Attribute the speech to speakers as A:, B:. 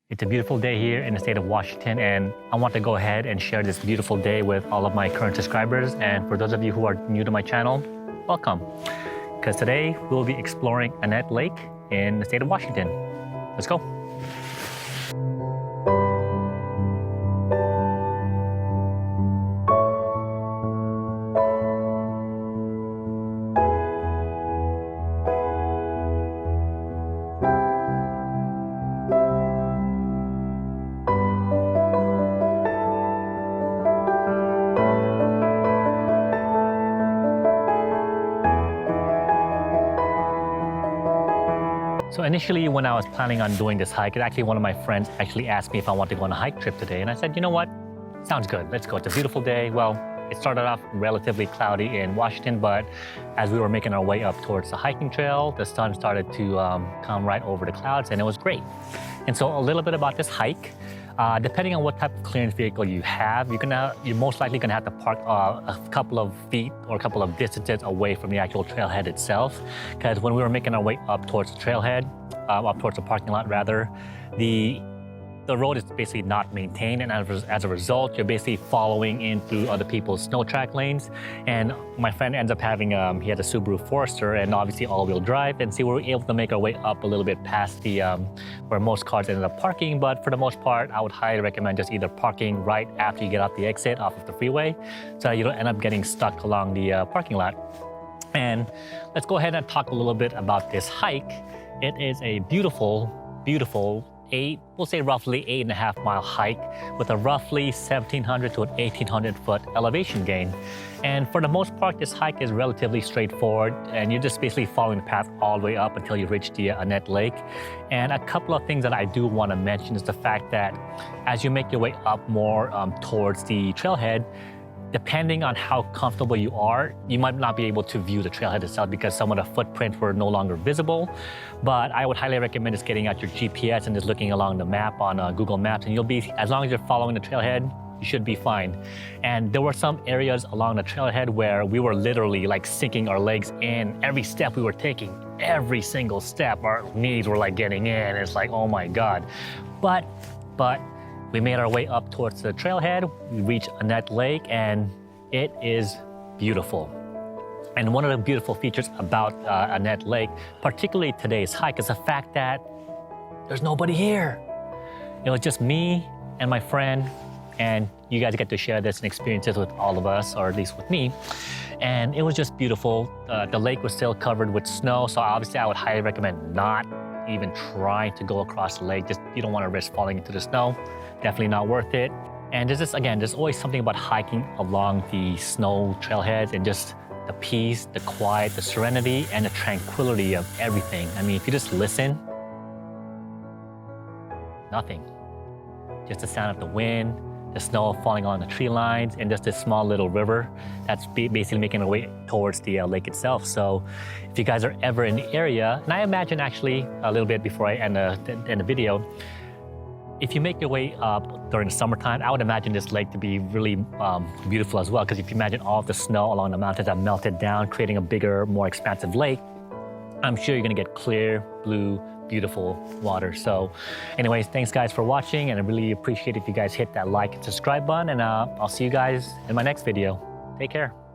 A: It's a beautiful day here in the state of Washington, and I want to go ahead and share this beautiful day with all of my current subscribers. And for those of you who are new to my channel, welcome. Because today we'll be exploring Annette Lake in the state of Washington. Let's go. So initially, when I was planning on doing this hike, one of my friends actually asked me if I want to go on a hike trip today. And I said, you know what? Sounds good. Let's go. It's a beautiful day. Well, it started off relatively cloudy in Washington, but as we were making our way up towards the hiking trail, the sun started to come right over the clouds, and it was great. And so a little bit about this hike. Depending on what type of clearance vehicle you have, you're most likely going to have to park a couple of feet or a couple of distances away from the actual trailhead itself. Because when we were making our way up towards the trailhead, up towards the parking lot rather, the road is basically not maintained, and as a result, you're basically following in through other people's snow track lanes. And my friend ends up having, he had a Subaru Forester and obviously all-wheel drive, and so we were able to make our way up a little bit past the, where most cars ended up parking. But for the most part, I would highly recommend just either parking right after you get off the exit off of the freeway, so you don't end up getting stuck along the parking lot. And let's go ahead and talk a little bit about this hike. It is a beautiful, beautiful we'll say roughly 8.5 mile hike with a roughly 1,700 to an 1,800 foot elevation gain. And for the most part, this hike is relatively straightforward, and you're just basically following the path all the way up until you reach the Annette Lake. And a couple of things that I do want to mention is the fact that as you make your way up more towards the trailhead, depending on how comfortable you are, you might not be able to view the trailhead itself because some of the footprints were no longer visible. But I would highly recommend just getting out your GPS and just looking along the map on Google Maps, and you'll be, as long as you're following the trailhead, you should be fine. And there were some areas along the trailhead where we were literally like sinking our legs in every step we were taking. Every single step, our knees were like getting in. It's like, oh my God. But we made our way up towards the trailhead. We reached Annette Lake, and it is beautiful. And one of the beautiful features about Annette Lake, particularly today's hike, is the fact that there's nobody here. It was just me and my friend, and you guys get to share this and experiences with all of us, or at least with me. And it was just beautiful. The lake was still covered with snow, so obviously I would highly recommend not even trying to go across the lake. Just, you don't want to risk falling into the snow. Definitely not worth it. And there's always something about hiking along the snow trailheads and just the peace, the quiet, the serenity, and the tranquility of everything. I mean, if you just listen, nothing. Just the sound of the wind, the snow falling on the tree lines, and just this small little river that's basically making our way towards the lake itself. So if you guys are ever in the area, and I imagine actually a little bit before I end the video, if you make your way up during the summertime, I would imagine this lake to be really beautiful as well, because if you imagine all of the snow along the mountains that melted down, creating a bigger, more expansive lake, I'm sure you're gonna get clear, blue, beautiful water. So anyways, thanks guys for watching, and I really appreciate if you guys hit that like and subscribe button, and I'll see you guys in my next video. Take care.